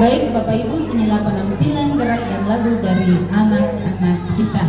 Baik Bapak Ibu, inilah penampilan gerak dan lagu dari anak-anak kita.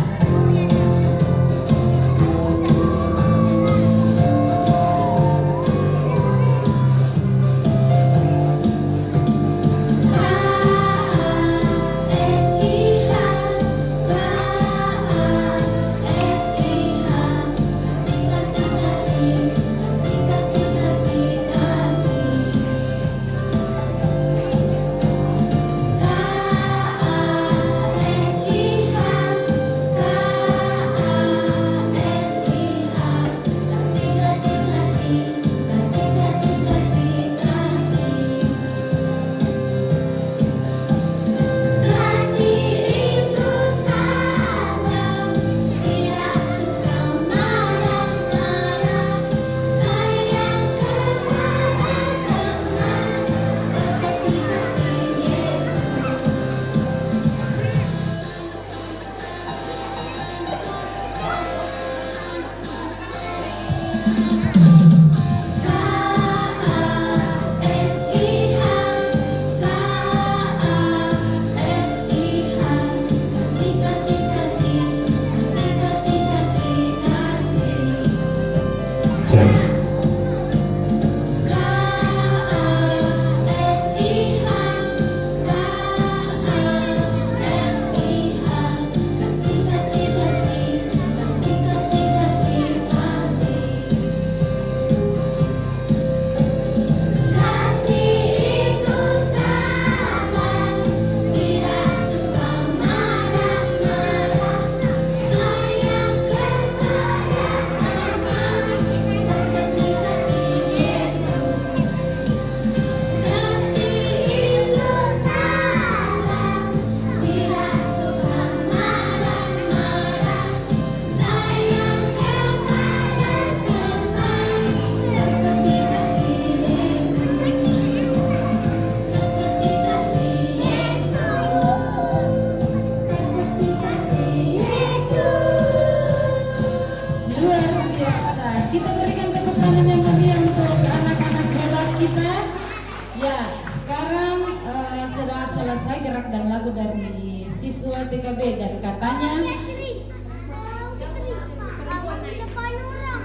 Gerak dan lagu dari siswa TKB dan katanya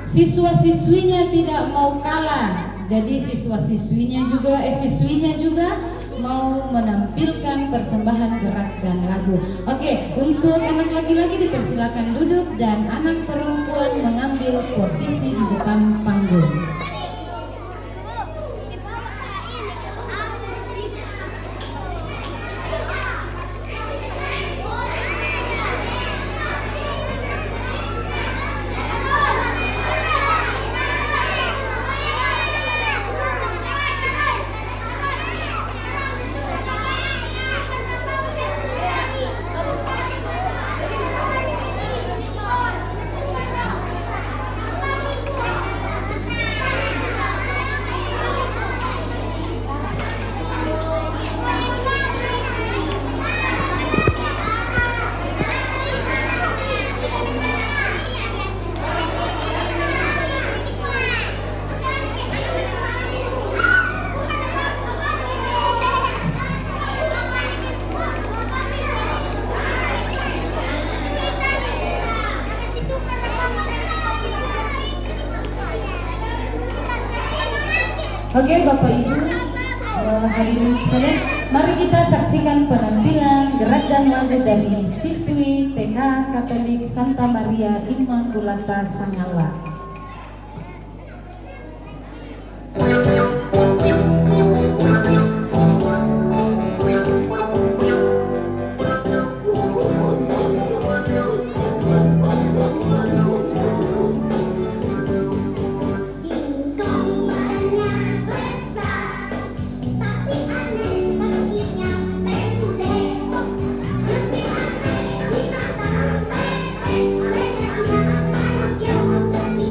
siswa-siswinya tidak mau kalah, jadi siswinya juga mau menampilkan persembahan gerak dan lagu. Oke, untuk anak laki-laki dipersilakan duduk dan anak perempuan mengambil posisi di depan panggung. Oke Bapak Ibu, hadirin sekalian, mari kita saksikan penampilan gerak dan lagu dari siswi TK Katolik Santa Maria Immaculata Sangala. Thank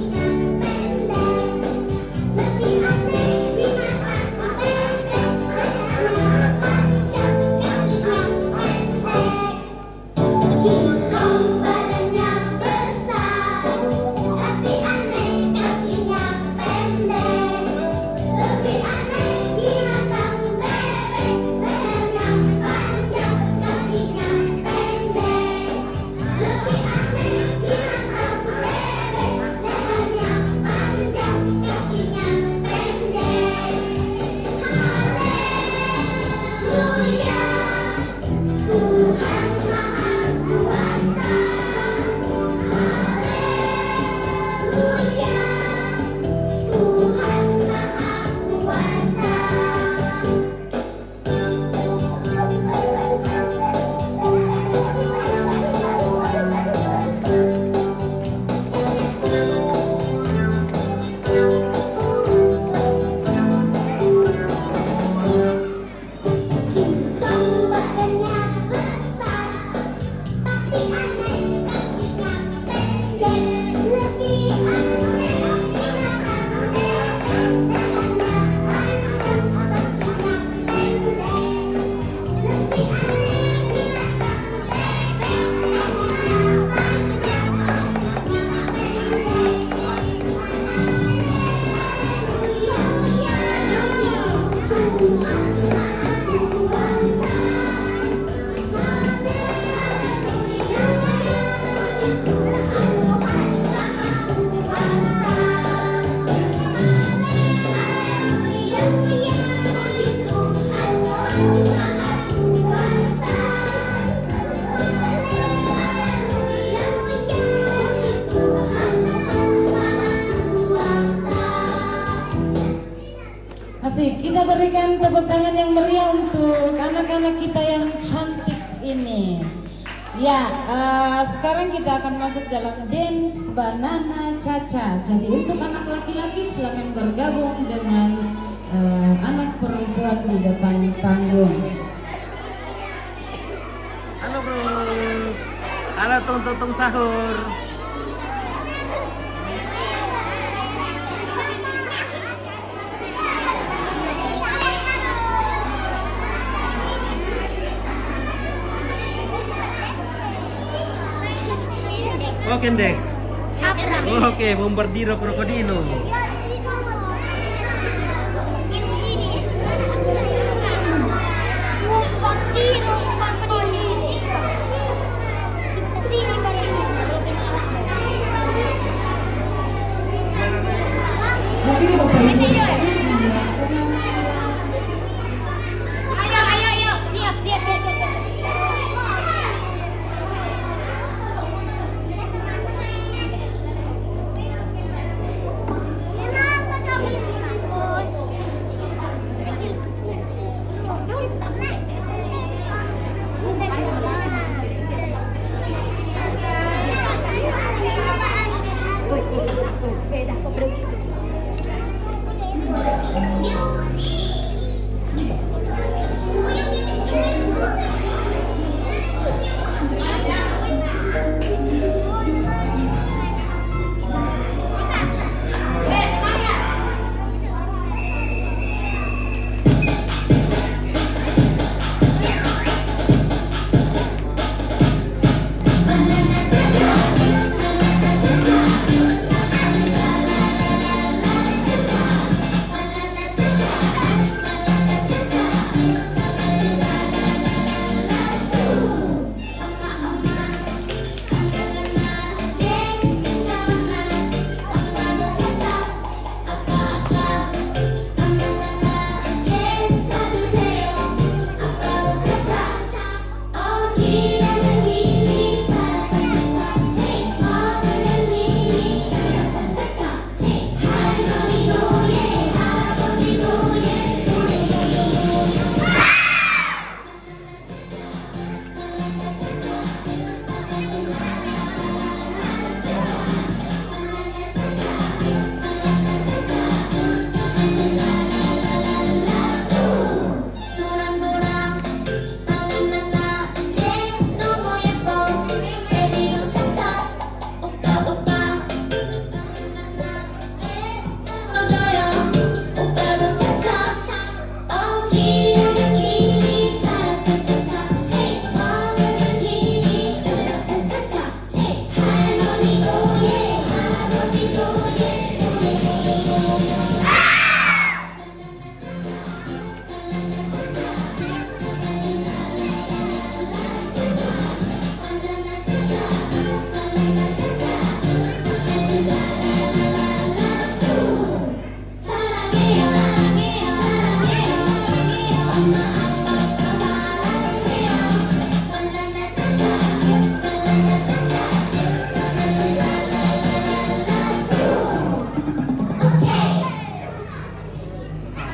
you. berikan tepuk tangan yang meriah untuk anak-anak kita yang cantik ini. Ya, sekarang kita akan masuk dalam dance Banana Cha-Cha. Jadi untuk anak laki-laki silakan bergabung dengan anak perempuan di depan panggung. Halo bro, halo tung sahur. Oke deh. Oke, bombardiro krokodilo. Ayo, siap.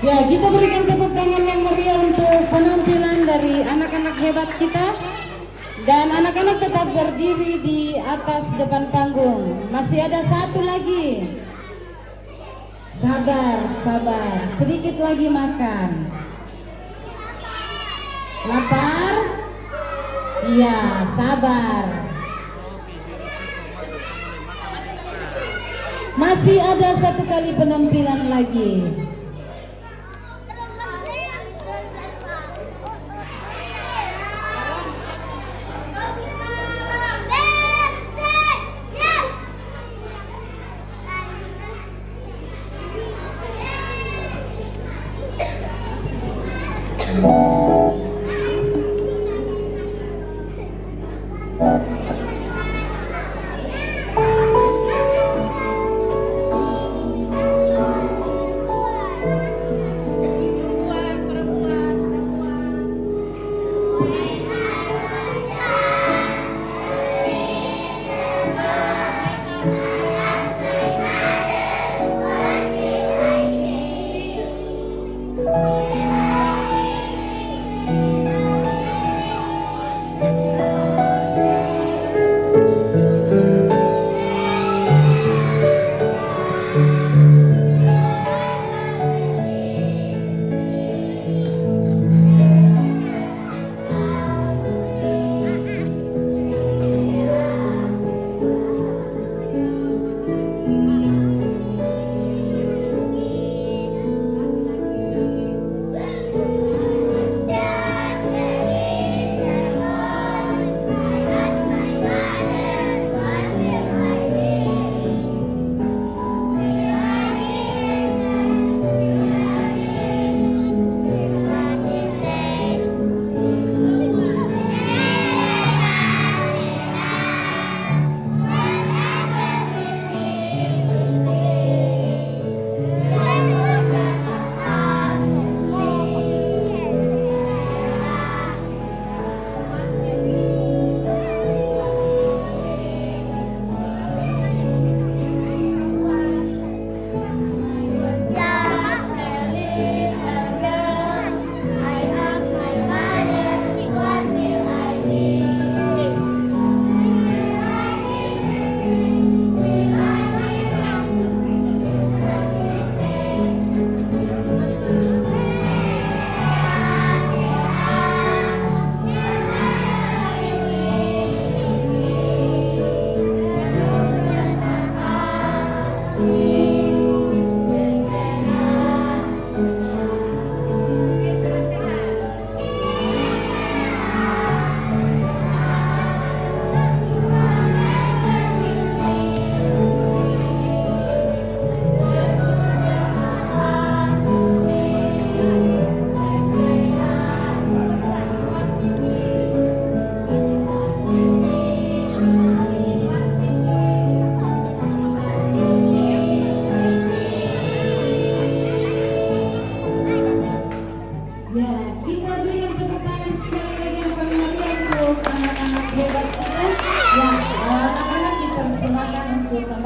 Ya, kita berikan tepuk tangan yang meriah untuk penampilan dari anak-anak hebat kita. Dan anak-anak tetap berdiri di atas depan panggung. Masih ada satu lagi. Sabar, sedikit lagi makan. Lapar? Iya, sabar. Masih ada satu kali penampilan lagi.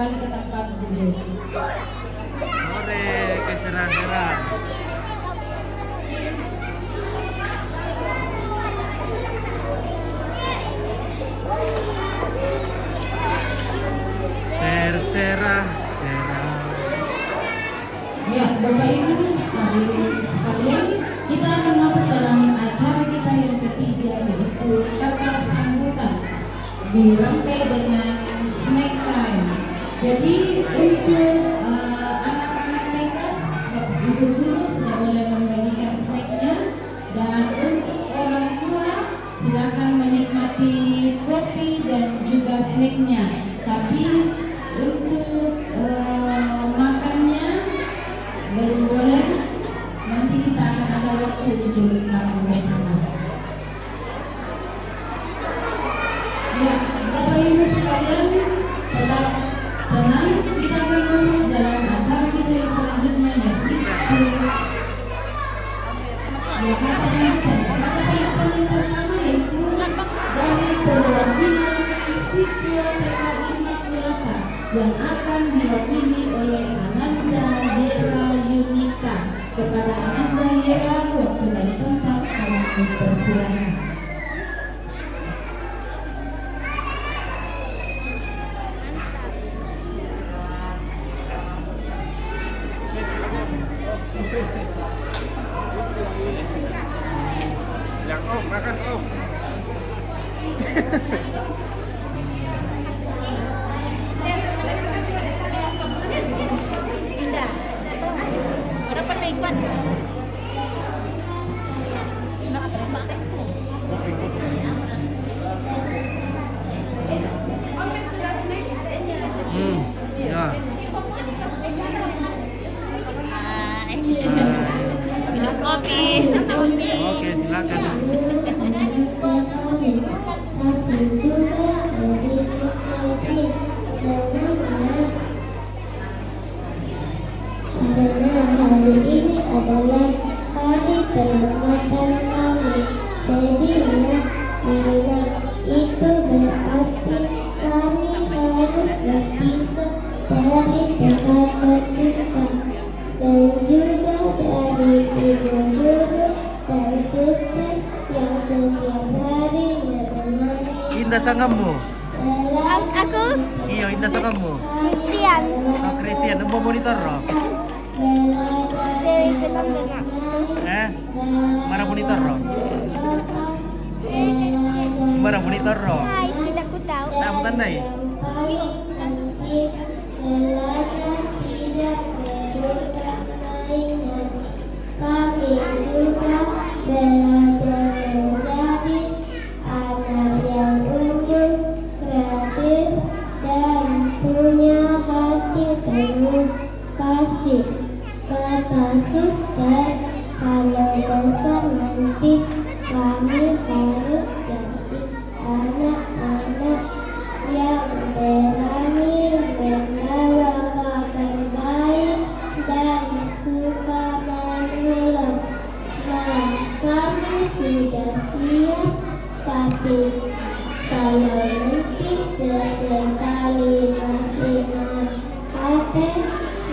kembali ke tempat duduk. Sore ke Serah-Serah. Terserah-serah. Ya, Bapak Ibu, hadirin sekalian, kita akan masuk dalam acara kita yang ketiga, yaitu kata sambutan, dirangkai dengan snack time. Jadi untuk anak-anak TK, ibu guru sudah boleh membagikan snacknya, dan untuk orang tua silakan menikmati kopi dan juga snacknya. Tapi untuk makannya belum boleh. Nanti kita akan ada waktu untuk makan bersama. Ya, Bapak Ibu sekalian, tetap tenang. Kita akan masuk dalam acara kita yang selanjutnya, yaitu ya, kata sambutan. Kata sambutan yang pertama yaitu dari perwakilan siswa TK Immaculata yang akan diwakili oleh Ananda Yera Yunika. Kepada Ananda Yera, waktu dan tempat akan dipersilakan. Yang makan Ada penikmat. Ya. Minum kopi. Oke, silakan. Karena hari ini adalah hari pengamatan kami, sehingga karena itu berarti kami harus berpisah dari tempat tercinta dan juga dari guru-guru dan suster yang setiap hari menemani. Indah sangamu. Aku Iya, indah sangamu. Christian. Oh, Christian, mau monitor roh. Mana monitor roh? Mana monitor roh? Hai, tidak ku tahu. Tak mau tandai. Kami juga belajar menjadi anak yang unggul, kreatif, dan punya hati penuh kasih. Kata suster, kalau besar nanti kami harus jadi anak-anak yang berani membawa kabar baik dan suka menolong. Nah, kami sudah siap, tapi kalau nanti sesekali masih hati,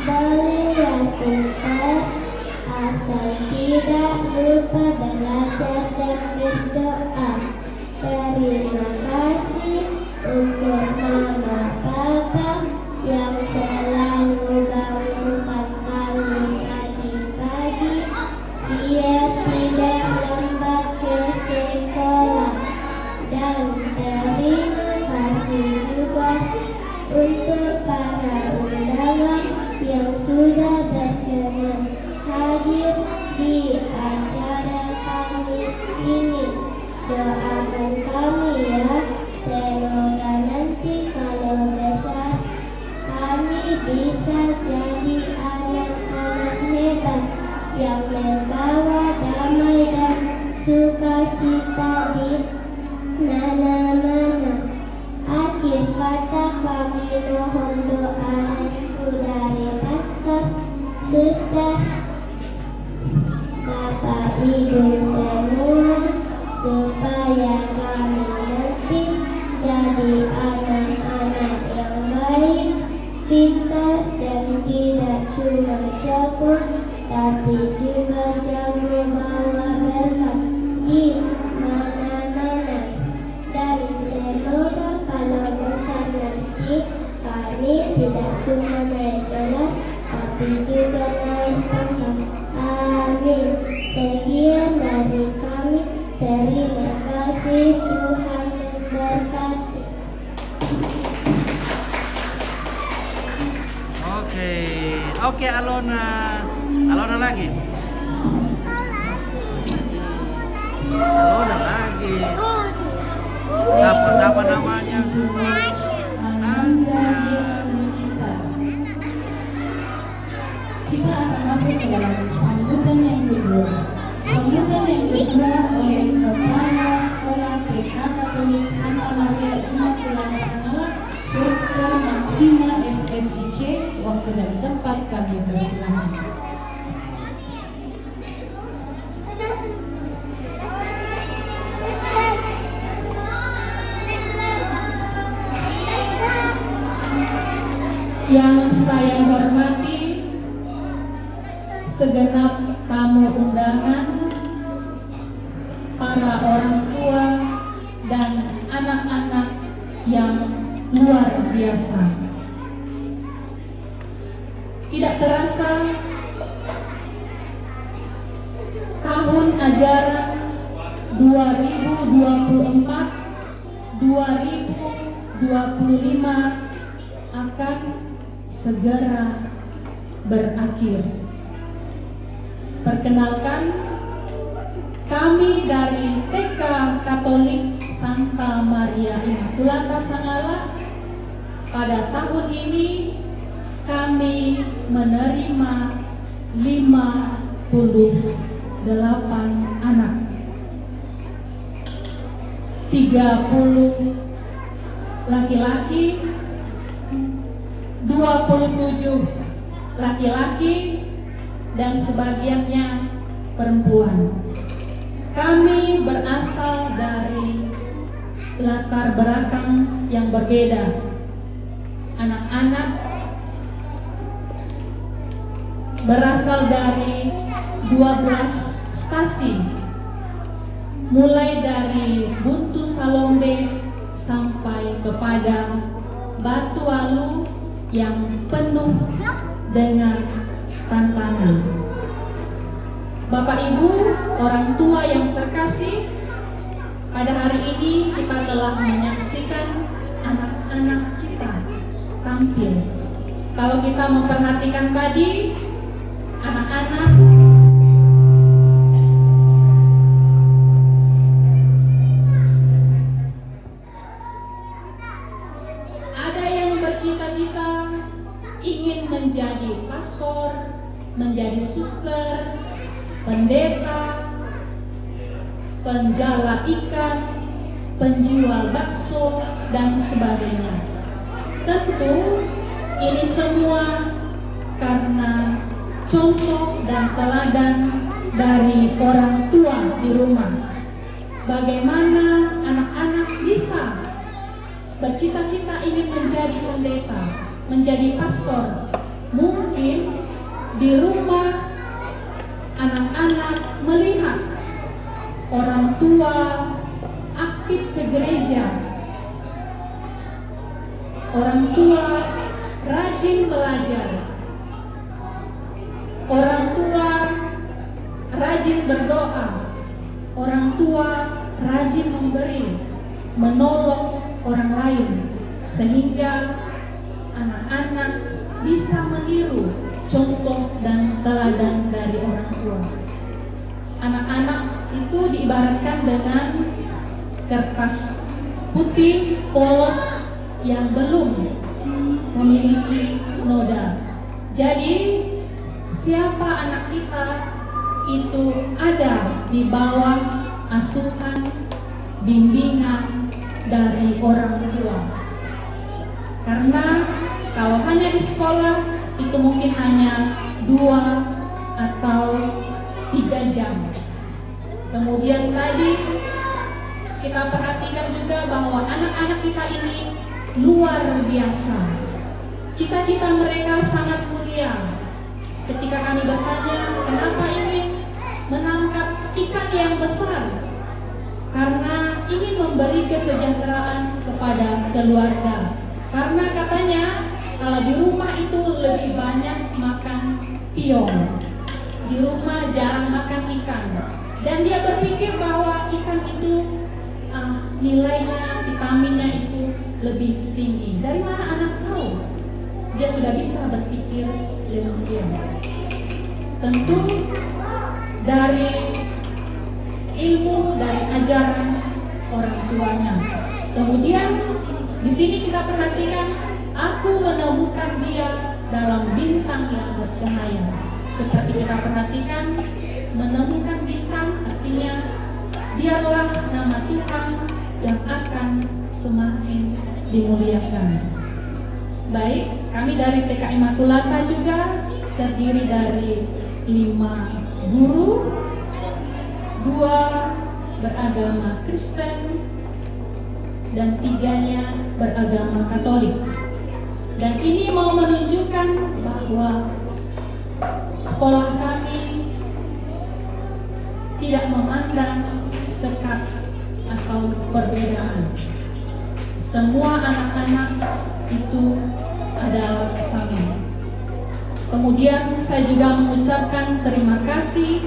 bolehlah suster, asal tidak lupa belajar dan berdoa. Terima kasih untuk mama papa yang selalu bangunkan kami pagi-pagi. Dia tidak lambat ke sekolah. Dan terima kasih juga untuk para undangan yang sudah berkenan hadir di acara kami ini. Doakan kami ya, semoga nanti kalau besar kami bisa jadi anak-anak hebat yang membawa damai dan sukacita di mana-mana. Akhir kata kami mohon doa dari Oke, Alona. Alona lagi. Alona lagi. Siapa namanya? Anza Yunita. Kita akan masuk ke dalam sambutan yang kedua. Sambutan yang kedua oleh Kepala Sekolah TK Katolik Santa Maria Immaculata Sangalat, Suster Maksima SMIC. Waktu dan tempat kami persilakan. Yang saya hormati segenap tamu undangan, para orang tua dan anak-anak yang luar biasa. Tidak terasa tahun ajaran 2024-2025 akan segera berakhir. Perkenalkan, kami dari TK Katolik Santa Maria Immaculata Sangalat pada tahun ini kami menerima 58 anak, 30 laki-laki, 27 laki-laki, dan sebagiannya perempuan. Kami berasal dari latar belakang yang berbeda. Anak-anak berasal dari 12 stasi, mulai dari Buntu Salombe sampai kepada Batu Alu yang penuh dengan tantangan. Bapak Ibu, orang tua yang terkasih, pada hari ini kita telah menyaksikan anak-anak kita tampil. Kalau kita memperhatikan tadi, anak-anak ada yang bercita-cita ingin menjadi pastor, menjadi suster, pendeta, penjala ikan, penjual bakso, dan sebagainya. Tentu ini semua karena contoh dan teladan dari orang tua di rumah. Bagaimana anak-anak bisa bercita-cita ingin menjadi pendeta, menjadi pastor. Mungkin di rumah anak-anak melihat orang tua aktif ke gereja, orang tua rajin belajar, orang tua rajin berdoa, orang tua rajin memberi, menolong orang lain, sehingga anak-anak bisa meniru contoh dan teladan dari orang tua. Anak-anak itu diibaratkan dengan kertas putih polos yang belum memiliki noda. Jadi siapa anak kita itu ada di bawah asuhan, bimbingan dari orang tua. Karena kalau hanya di sekolah itu mungkin hanya 2 atau 3 jam. Kemudian tadi kita perhatikan juga bahwa anak-anak kita ini luar biasa. Cita-cita mereka sangat mulia. Ketika kami bertanya kenapa ingin menangkap ikan yang besar, karena ingin memberi kesejahteraan kepada keluarga. Karena katanya kalau di rumah itu lebih banyak makan piong, di rumah jarang makan ikan. Dan dia berpikir bahwa ikan itu nilainya, vitaminnya itu lebih tinggi. Dari mana anak tahu? Dia sudah bisa berpikir demikian. Tentu dari ilmu, dari ajaran orang tuanya. Kemudian di sini kita perhatikan, aku menemukan dia dalam bintang yang bercahaya. Seperti kita perhatikan, menemukan bintang artinya biarlah nama Tuhan yang akan semakin dimuliakan. Baik, kami dari TK Immaculata juga terdiri dari 5 guru, 2 beragama Kristen dan 3-nya beragama Katolik. Dan ini mau menunjukkan bahwa sekolah kami tidak memandang sekat atau perbedaan. Semua anak-anak itu adalah sama. Kemudian saya juga mengucapkan terima kasih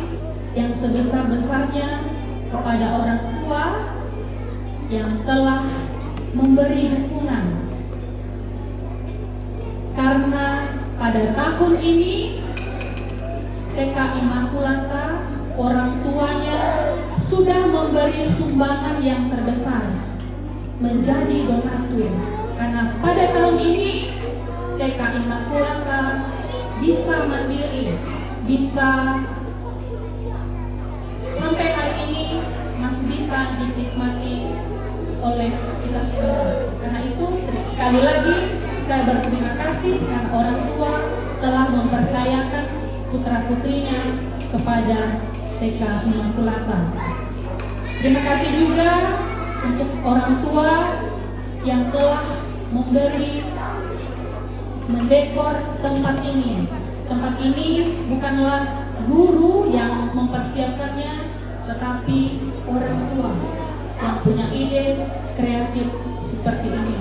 yang sebesar-besarnya kepada orang tua yang telah memberi dukungan. Karena pada tahun ini TK Immaculata orang tuanya sudah memberi sumbangan yang terbesar menjadi donatur. Karena pada tahun ini TK Immaculata bisa mandiri, bisa sampai hari ini masih bisa dinikmati oleh kita semua. Karena itu sekali lagi saya berterima kasih karena orang tua telah mempercayakan putra-putrinya kepada TK Immaculata. Terima kasih juga untuk orang tua yang telah memberi mendekor tempat ini. Tempat ini bukanlah guru yang mempersiapkannya, tetapi orang tua yang punya ide kreatif seperti ini.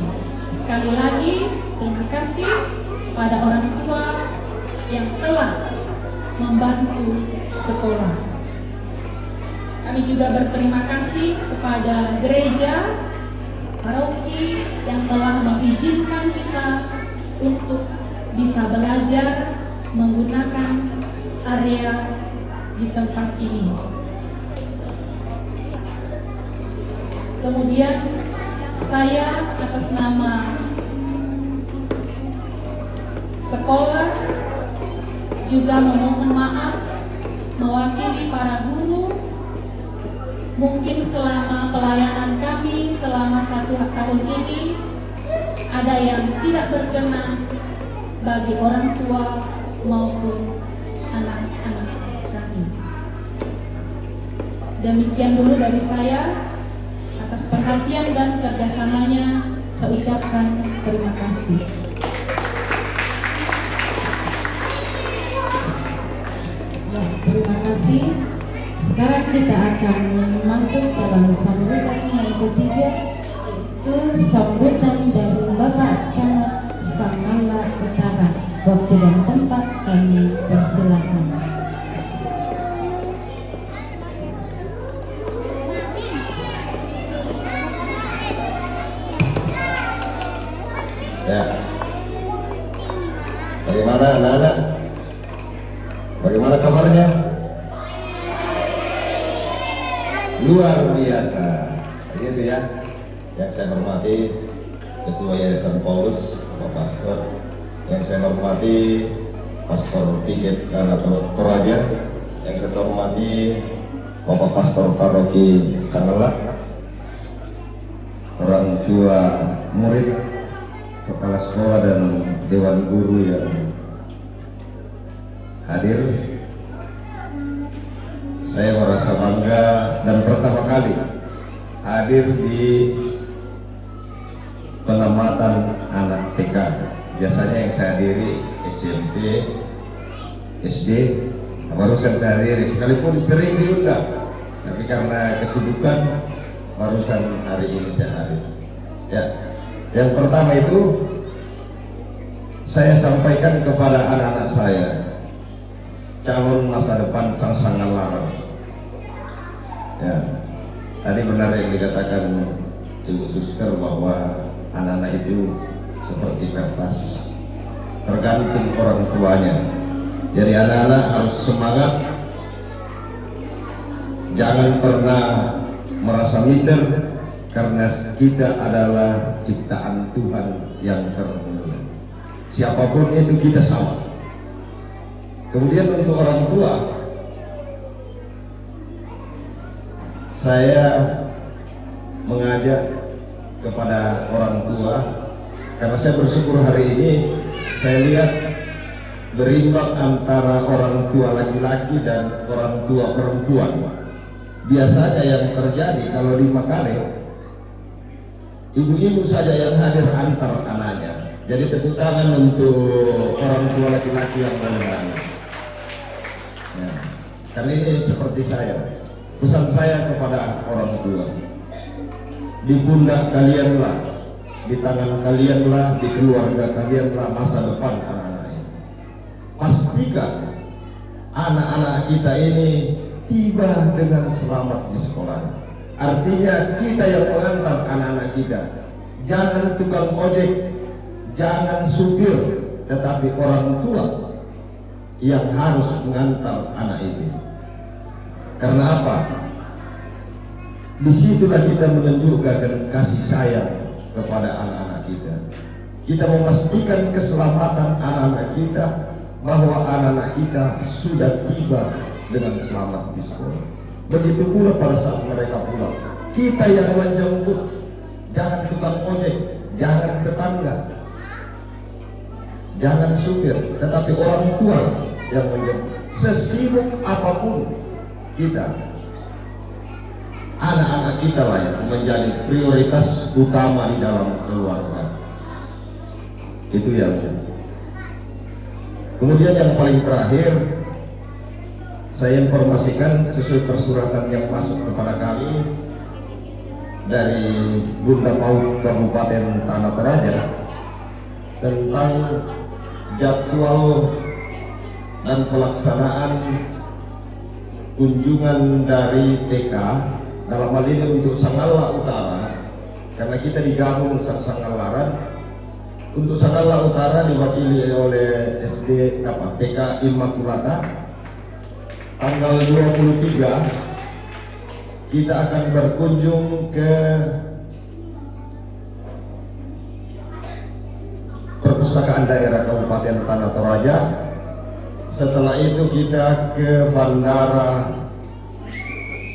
Sekali lagi terima kasih pada orang tua yang telah membantu sekolah. Kami juga berterima kasih kepada gereja paroki yang telah mengizinkan kita untuk bisa belajar menggunakan area di tempat ini. Kemudian saya atas nama sekolah juga memohon maaf mewakili para guru. Mungkin selama pelayanan kami selama 1 tahun ini ada yang tidak berkenan bagi orang tua maupun anak-anak kami. Demikian dulu dari saya. Atas perhatian dan kerjasamanya saya ucapkan terima kasih. Ya, terima kasih. Sekarang kita akan masuk dalam sambutan yang ketiga, yaitu sambutan dari Bapak Camat Sangala Utara. Waktu dan tempat kami persilakan. Ya, bagaimana anak-anak? Bagaimana kabarnya? Luar biasa, begitu ya. Yang saya hormati Ketua Yayasan Paulus, Bapak Pastor. Yang saya hormati Pastor Pigit Toraja. Yang saya hormati Bapak Pastor Paroki Sangala, orang tua murid, kepala sekolah dan dewan guru yang hadir. Saya merasa bangga dan pertama kali hadir di pengamatan anak TK. Biasanya yang saya hadiri SMP, SD, barusan saya hadiri, sekalipun sering diundang, tapi karena kesibukan barusan hari ini saya hadir. Ya. Yang pertama itu saya sampaikan kepada anak-anak saya, calon masa depan sang-sangan larang. Ya, tadi benar yang dikatakan Ibu Susker bahwa anak-anak itu seperti kertas, tergantung orang tuanya. Jadi anak-anak harus semangat, jangan pernah merasa minder, karena kita adalah ciptaan Tuhan yang termulia. Siapapun itu kita sama. Kemudian untuk orang tua, saya mengajak kepada orang tua, karena saya bersyukur hari ini saya lihat berimbang antara orang tua laki-laki dan orang tua perempuan. Biasanya yang terjadi kalau di Makale, ibu-ibu saja yang hadir antar anaknya. Jadi tepuk tangan untuk orang tua laki-laki yang benar. Ya. Kali ini seperti saya, pesan saya kepada orang tua, di pundak kalianlah, di tangan kalianlah, di keluarga kalianlah masa depan anak-anak ini. Pastikan anak-anak kita ini tiba dengan selamat di sekolah. Artinya kita yang mengantar anak-anak kita, jangan tukang ojek, jangan supir, tetapi orang tua yang harus mengantar anak ini. Karena apa? Disitulah kita menunjukkan kasih sayang kepada anak-anak kita. Kita memastikan keselamatan anak-anak kita, bahwa anak-anak kita sudah tiba dengan selamat di sekolah. Begitu pula pada saat mereka pulang, kita yang menjemput, jangan tukang ojek, jangan tetangga, jangan supir, tetapi orang tua yang menjemput. Sesibuk apapun kita, anak-anak kita lah yang menjadi prioritas utama di dalam keluarga. Itu yang. Kemudian yang paling terakhir, saya informasikan sesuai persuratan yang masuk kepada kami dari Bunda PAUD Kabupaten Tanah Toraja tentang jadwal dan pelaksanaan kunjungan dari TK, dalam hal ini untuk Sangala Utara, karena kita digabung Sangalaran. Untuk Sangala Utara diwakili oleh SD PK Immaculata. Tanggal 23 kita akan berkunjung ke Perpustakaan Daerah Kabupaten Tanah Toraja. Setelah itu kita ke Bandara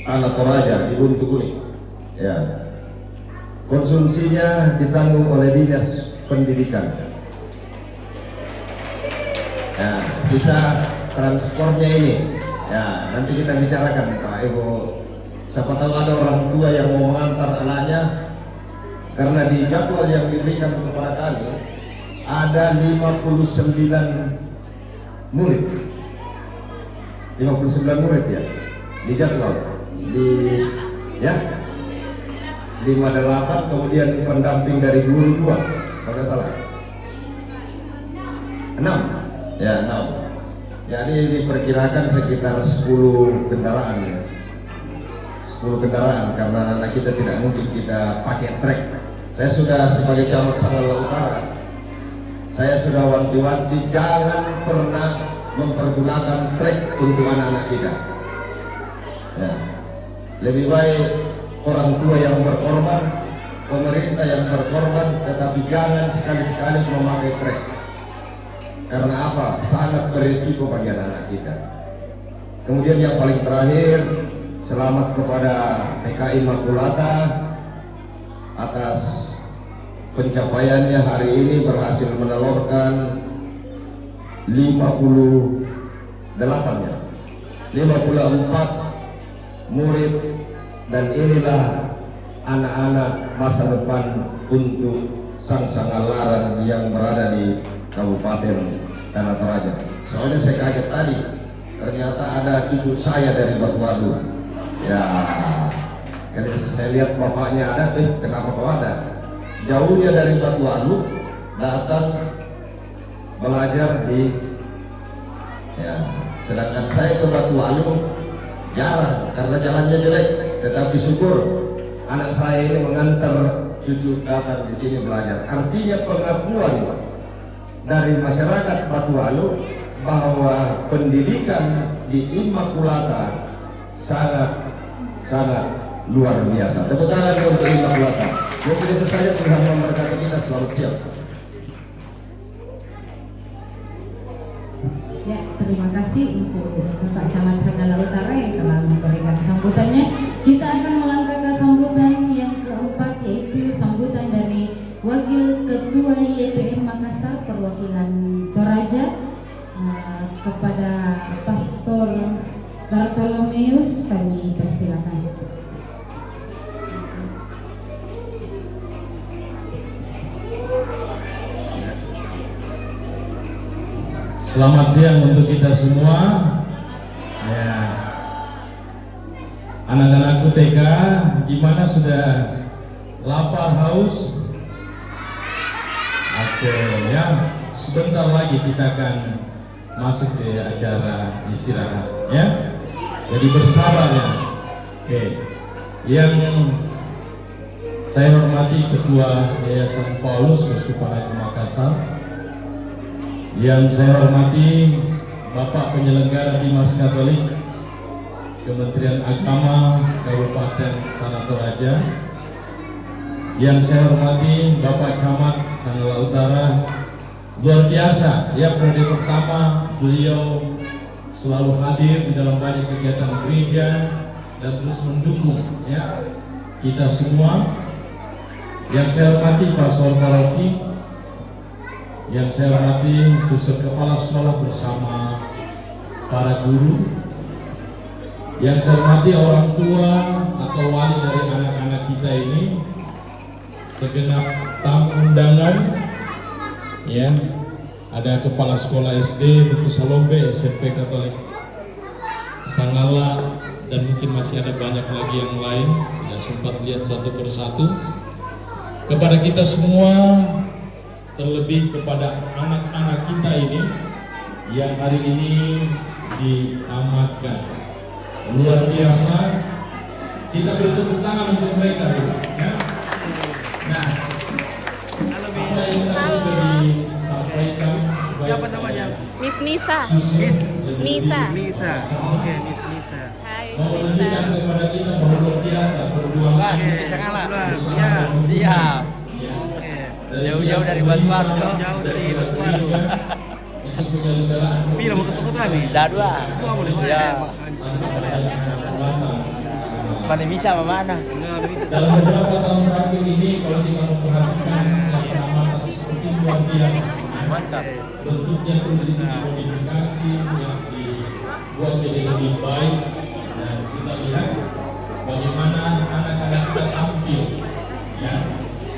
Tanah Toraja di Buntu Kuning. Ya. Konsumsinya ditanggung oleh Dinas Pendidikan. Ya, sisa transportnya ini, ya nanti kita bicarakan Pak Ibu. Siapa tahu ada orang tua yang mau mengantar anaknya, karena di jadwal yang diberikan kepada kami ada 59 murid, 59 murid ya di jadwal, di ya 58, kemudian pendamping dari guru 2. Kalau nggak salah 6 ya, 6. Jadi diperkirakan sekitar 10 kendaraan ya. 10 kendaraan, karena anak kita tidak mungkin kita pakai trek. Saya sudah sebagai camat Sangala Utara, saya sudah wanti-wanti jangan pernah mempergunakan trek untuk anak-anak kita ya. Lebih baik orang tua yang berkorban, pemerintah yang berkorban, tetapi jangan sekali-sekali memakai trek. Karena apa? Sangat berisiko bagi anak-anak kita. Kemudian yang paling terakhir, selamat kepada PK Immaculata atas pencapaiannya hari ini, berhasil menelurkan 54 murid, dan inilah anak-anak masa depan untuk Sangalaran yang berada di Kabupaten Tanah Toraja. Soalnya saya kaget tadi, ternyata ada cucu saya dari Batuadu. Ya, kalau saya lihat bapaknya ada, kenapa kau ada? Jauhnya dari Batuadu, datang belajar di, ya, sedangkan saya ke Batuadu jarang karena jalannya jelek. Tetapi syukur anak saya ini mengantar cucu datang di sini belajar. Artinya pengakuan dari masyarakat Batualu bahwa pendidikan di Immaculata sangat luar biasa. Tepuk tangan untuk Immaculata. Mungkin itu saja, Tuhan memberkati kita. Selamat siang. Ya, terima kasih untuk Bapak Camat Sanggala Utara yang telah memberikan sambutannya. Kita akan melangkah ke sambutan yang keempat, yaitu sambutan dari Wakil Ketua YPM Makassar perwakilan Toraja. Kepada Pastor Bartolomeus kami persilakan. Selamat siang untuk kita semua. Ya. Anak-anakku TK, gimana, sudah lapar, haus? Oke, ya. Sebentar lagi kita akan masuk ke acara istirahat, ya. Jadi bersabar ya. Oke. Yang saya hormati Ketua Yayasan Paulus Keuskupan Agung Makassar, yang saya hormati Bapak Penyelenggara Dimas Katolik Kementerian Agama Kabupaten Tanah Toraja, yang saya hormati Bapak Camat Sanggala Utara. Luar biasa, ya, periode pertama beliau selalu hadir di dalam banyak kegiatan gereja dan terus mendukung ya kita semua. Yang saya hormati Pastor Paroki, yang saya hormati Suster Kepala Sekolah bersama para guru, yang saya hormati orang tua atau wali dari anak-anak kita ini, segenap tamu undangan. Ya, ada Kepala Sekolah SD Putu Salombe, SMP Katolik Sanggala, dan mungkin masih ada banyak lagi yang lain. Tidak sempat lihat satu persatu. Kepada kita semua, terlebih kepada anak-anak kita ini yang hari ini diamatkan, luar biasa. Kita beri tepuk tangan untuk mereka, ya. Nah, apa yang tadi sudah disampaikan, Siapa namanya? Miss Nisa. Miss Nisa. Nisa. Oke, Miss Nisa. Hai mau Nisa. menunjukkan kepada kita bahwa luar biasa perjuangan. Bisa ngalah. Ya. Siap. Oke. Jauh-jauh dari Batuaru. Jauh dari Batuaru. Untuk penyelenggaraan Pila mau ketemu kami. Dah dua. Semua boleh main. Ya. Mana bisa mana? Enggak bisa. dalam beberapa tahun terakhir ini, kalau kita memperhatikan pengamatan seperti luar biasa. Mantap. Bentuknya terus dimodifikasi, yang dibuat jadi lebih baik, dan kita lihat bagaimana anak-anak kita tampil, ya,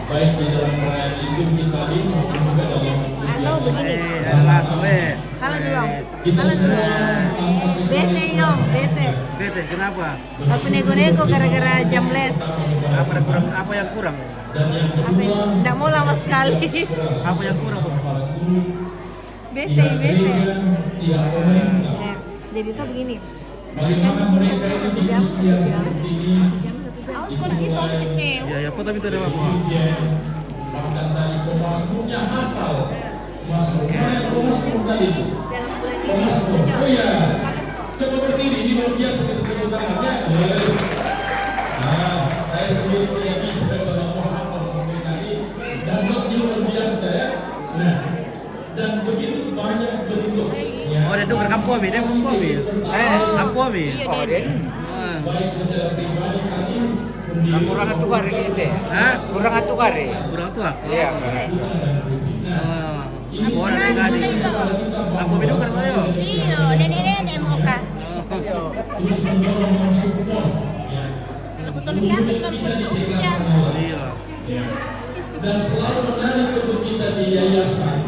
baik di dalam perayaan Idul Fitri maupun juga dalam kegiatan. Langsung Halo dulu. Kita semua Bete yong, bete. Bete, kenapa? Aku nego-nego gara-gara jam les. Apa yang kurang? Nggak mau lama sekali. Apa yang kurang, Bos? Bete. tidak pemerintah. Jadi tuh begini. Bagaimana mereka itu di usia seperti ini Ya, kok tapi tidak apa. bahkan dari pemasmurnya hafal. Pemasmur, mana pemasmur tadi itu? Pemasmur, oh iya, coba berdiri, ini luar biasa kita tepuk tangannya. Nah, saya sendiri punya bisa kalau mau hafal sampai tadi, dan ini luar biasa ya. Nah, dan begitu banyak bentuknya. Oh, dia tukar kampomi, dia kampomi. Kampomi. Oh, dia Baik secara pribadi kami kurang atukar gitu. Hah? Kurang atukar. Kurang tua? Iya. Oh, nanti gani. Kampomi tukar tayo. Iyo, dan moka. terus mendorong mensupport, ya. Aku tulisnya kan bentuknya. Iya. Dan selalu menarik untuk kita di yayasan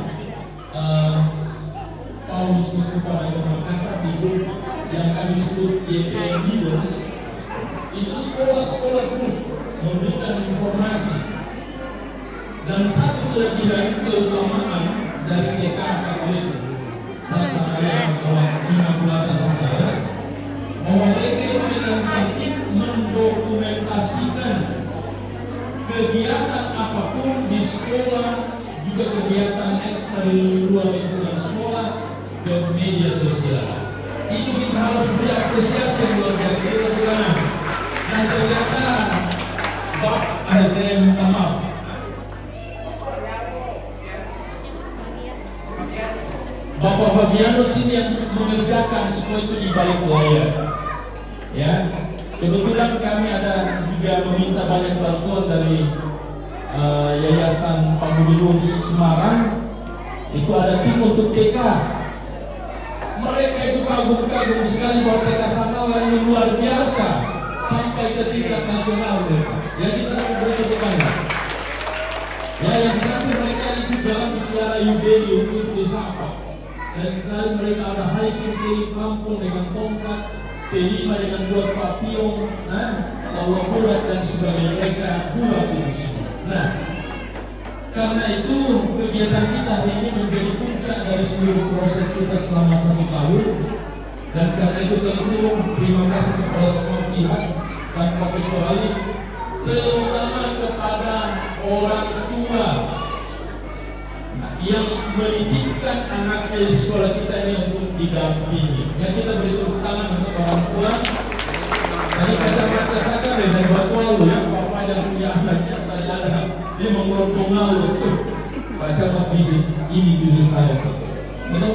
Paulus Keuskupan Agung Makassar yang kami sebut YPM Leaders, itu sekolah-sekolah terus memberikan informasi, dan satu kelebihan keutamaan dari TK Katolik serta kalian kawan Immaculata Sanggala, bahwa mereka itu dengan aktif mendokumentasikan kegiatan apapun di sekolah, juga kegiatan ekstra di luar lingkungan sekolah, ke media sosial. Itu kita harus beri apresiasi yang luar biasa. Bagaimana? Nah ternyata saya minta maaf. Bapak Fabianus ini yang mengerjakan semua itu di balik layar. Ya, kebetulan kami ada juga meminta banyak bantuan dari Yayasan Pamudilun Semarang. Itu ada tim untuk TK. Mereka itu kagum-kagum sekali bahwa TK Sangala ini luar biasa sampai ke tingkat nasional mereka. Ya kita beri tepuk tangan. Ya yang terakhir mereka itu dalam istilah Yubeli untuk disapa. Dan sekali mereka ada hiking kiri kampung dengan tongkat, P5 dengan buat papiong, lalu bulat dan sebagainya. Mereka buat itu semua. Nah, karena itu kegiatan kita hari ini menjadi puncak dari seluruh proses kita selama 1 tahun. Dan karena itu tentu terima kasih kepada semua pihak tanpa kecuali, terutama kepada orang tua yang menitipkan anaknya di sekolah kita ini untuk didampingi. Yang kita beri tepuk tangan untuk orang tua. Tadi kata-kata saya dari Batu Alu ya, bapak yang punya anaknya tadi ada dia mengelompong lalu baca visi ini judul saya. Itu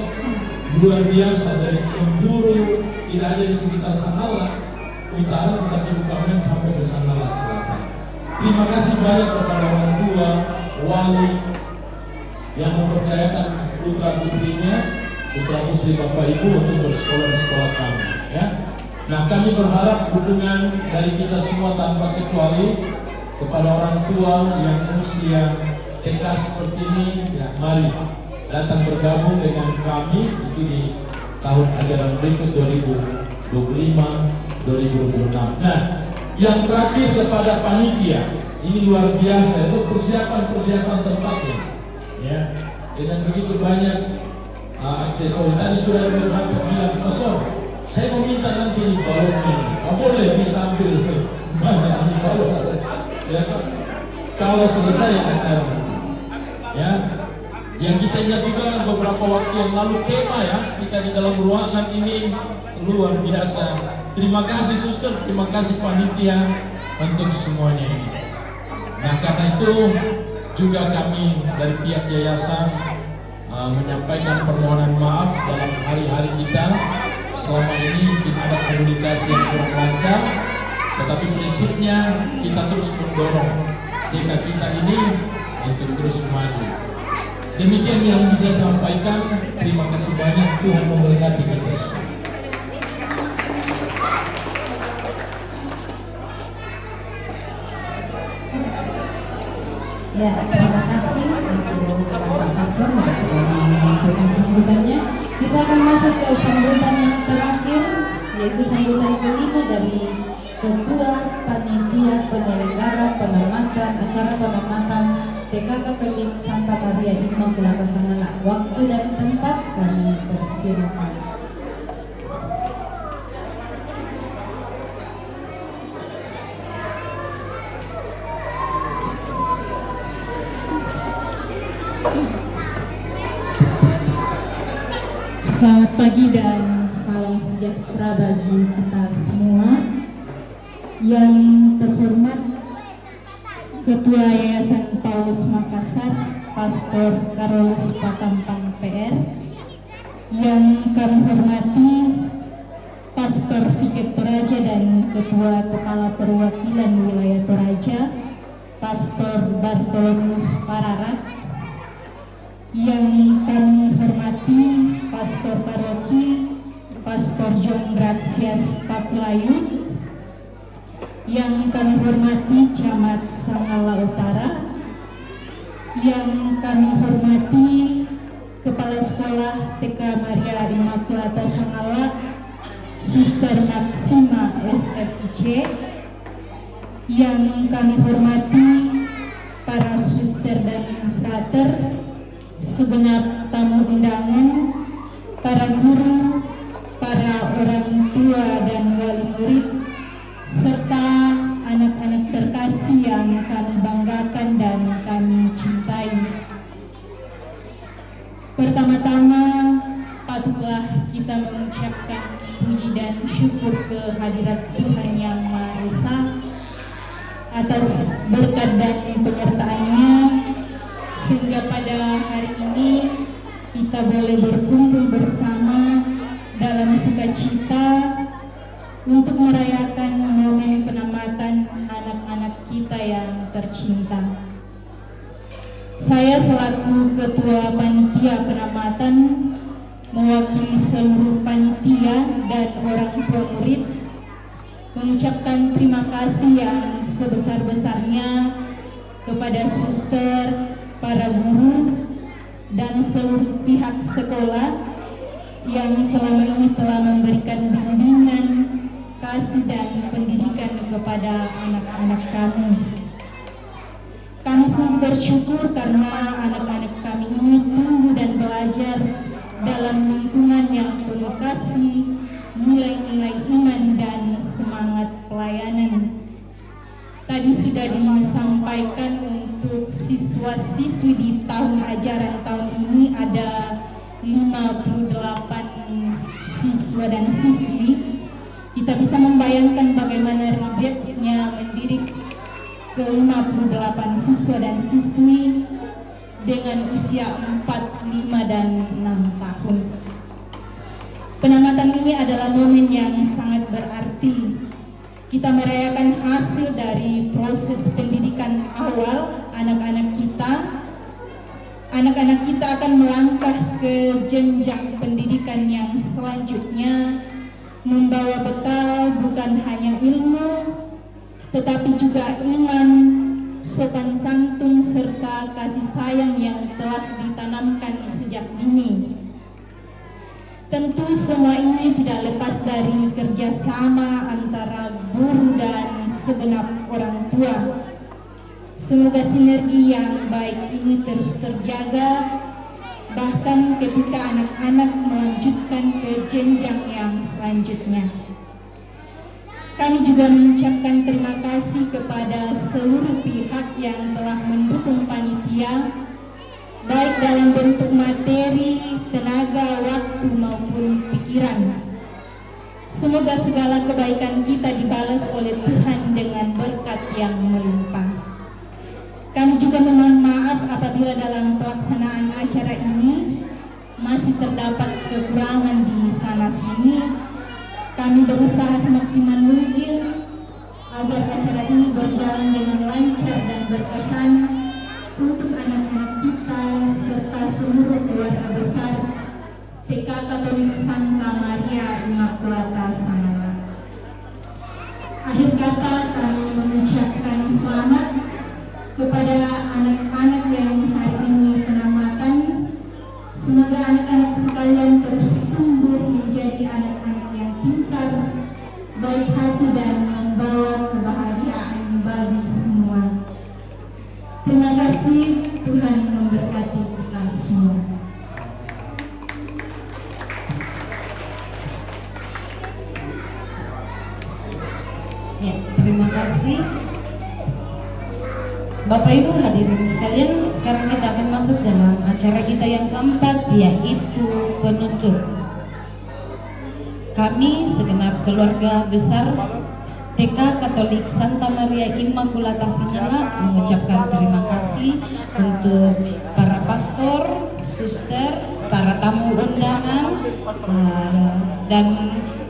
luar biasa dari penjuru tidak ada di sekitar Sanala utara tetapi bukan sampai ke Sanala selatan. Terima kasih banyak kepada orang tua, wali yang mempercayakan putra putrinya, putra putri bapak ibu untuk bersekolah di sekolah kami. Ya, nah kami berharap dukungan dari kita semua tanpa kecuali kepada orang tua yang usia TK seperti ini, ya mari datang bergabung dengan kami itu di tahun ajaran berikut 2025-2026. Nah, yang terakhir kepada panitia, ini luar biasa itu persiapan tempatnya. Ya, dengan begitu banyak aksesoris. Tadi sudah beberapa bilang, saya meminta nanti di balonnya, boleh disambil banyak di balon. Ya, kalau selesai acara, ya, yang kita ingat juga beberapa waktu yang lalu tema ya, kita di dalam ruangan ini luar biasa. Terima kasih suster, terima kasih panitia untuk semuanya ini. Nah karena itu juga kami dari pihak yayasan menyampaikan permohonan maaf dalam hari-hari kita selama ini kita ada komunikasi yang kurang lancar, tetapi prinsipnya kita terus mendorong TK kita ini untuk terus maju. Demikian yang bisa saya sampaikan. Terima kasih banyak, Tuhan memberkati kita semua. Ya, terima kasih Pak Pastor menyampaikan sambutannya. Kita akan masuk ke sambutan yang terakhir, yaitu sambutan kelima dari Ketua Panitia Penyelenggara Pengamatan Acara Pengamatan TK Katolik Santa Maria Immaculata Sanala. Waktu dan tempat kami persilakan. Selamat pagi dan salam sejahtera bagi kita semua. Yang terhormat Ketua Yayasan Paulus Makassar, Pastor Carolus Patampang PR. Yang kami hormati Pastor Fikep Toraja dan Ketua Kepala Perwakilan Wilayah Toraja, Pastor Bartolomus Pararat. Yang kami hormati Pastor Paroki, Pastor John Gracias Paplayu. Yang kami hormati Camat Sanggala Utara. Yang kami hormati Kepala Sekolah TK Maria Immaculata Sanggala, Suster Maksima SFIC. Yang kami hormati para suster dan frater, segenap tamu undangan, para guru, para orang tua dan wali murid, serta anak-anak terkasih yang kami banggakan dan kami cintai. Pertama-tama, patutlah kita mengucapkan puji dan syukur kehadirat Tuhan Yang Maha Esa atas berkat dan penyertaannya, sehingga pada hari ini kita boleh berkumpul bersama dalam sukacita untuk merayakan momen penamatan anak-anak kita yang tercinta. Saya selaku Ketua Panitia Penamatan mewakili seluruh panitia dan orang tua murid mengucapkan terima kasih yang sebesar-besarnya kepada suster, para guru, dan seluruh pihak sekolah yang selama ini telah memberikan bimbingan, kasih, dan pendidikan kepada anak-anak kami. Kami sungguh bersyukur karena anak-anak kami ini tumbuh dan belajar dalam lingkungan yang penuh kasih, nilai-nilai iman, dan semangat pelayanan. Tadi sudah disampaikan untuk siswa-siswi di tahun ajaran tahun ini ada 58 siswa dan siswi. Kita bisa membayangkan bagaimana ribetnya mendidik ke 58 siswa dan siswi dengan usia 4, 5, dan 6 tahun. Penamatan ini adalah momen yang sangat berarti. Kita merayakan hasil dari proses pendidikan awal anak-anak kita. Anak-anak kita akan melangkah ke jenjang pendidikan yang selanjutnya, membawa bekal bukan hanya ilmu, tetapi juga iman, sopan santun, serta kasih sayang yang telah ditanamkan sejak dini. Tentu semua ini tidak lepas dari kerjasama antara guru dan segenap orang tua. Semoga sinergi yang baik ini terus terjaga, bahkan ketika anak-anak melanjutkan ke jenjang yang selanjutnya. Kami juga mengucapkan terima kasih kepada seluruh pihak yang telah mendukung panitia, baik dalam bentuk materi, tenaga, waktu, maupun pikiran. Semoga segala kebaikan kita dibalas oleh Tuhan dengan berkat yang melimpah. Kami juga memohon maaf apabila dalam pelaksanaan acara ini masih terdapat kekurangan di sana-sini. Kami berusaha semaksimal mungkin agar acara ini berjalan dengan lancar dan berkesan untuk anak-anak kita serta seluruh keluarga besar TK Katolik Santa Maria Immaculata Sanala. Akhir kata kami mengucapkan selamat kepada anak-anak yang hari ini penamatan. Semoga anak-anak sekalian terus tumbuh menjadi anak-anak yang pintar, baik hati, dan membawa kebahagiaan bagi semua. Terima kasih, Tuhan memberkati kita semua. Ya, terima kasih. Bapak Ibu hadirin sekalian, sekarang kita akan masuk dalam acara kita yang keempat, yaitu penutup. Kami segenap keluarga besar TK Katolik Santa Maria Immaculata Sanala mengucapkan terima kasih untuk para pastor, suster, para tamu undangan, dan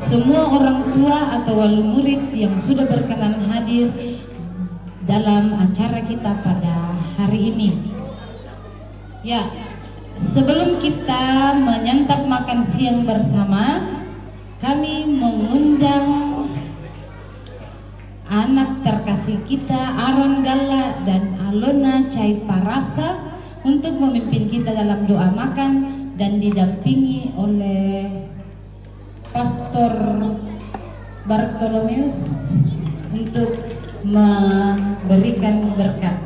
semua orang tua atau wali murid yang sudah berkenan hadir dalam acara kita pada hari ini. Ya, sebelum kita menyantap makan siang bersama, kami mengundang anak terkasih kita Aaron Galla dan Alona Cai Parasa untuk memimpin kita dalam doa makan dan didampingi oleh Pastor Bartolomeus untuk memberikan berkat.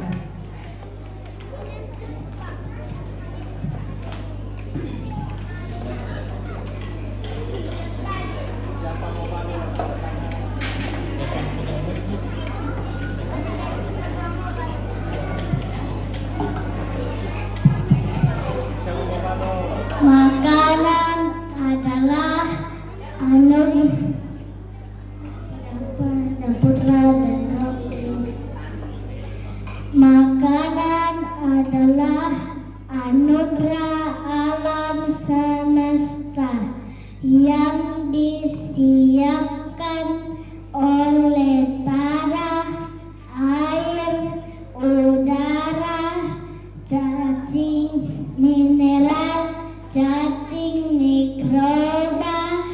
Makanan adalah anugerah dan Putra dan Roh Kudus. Makanan adalah anugerah alam semesta yang disiapkan oleh tanah, air, udara, cacing mineral, cacing mikroba,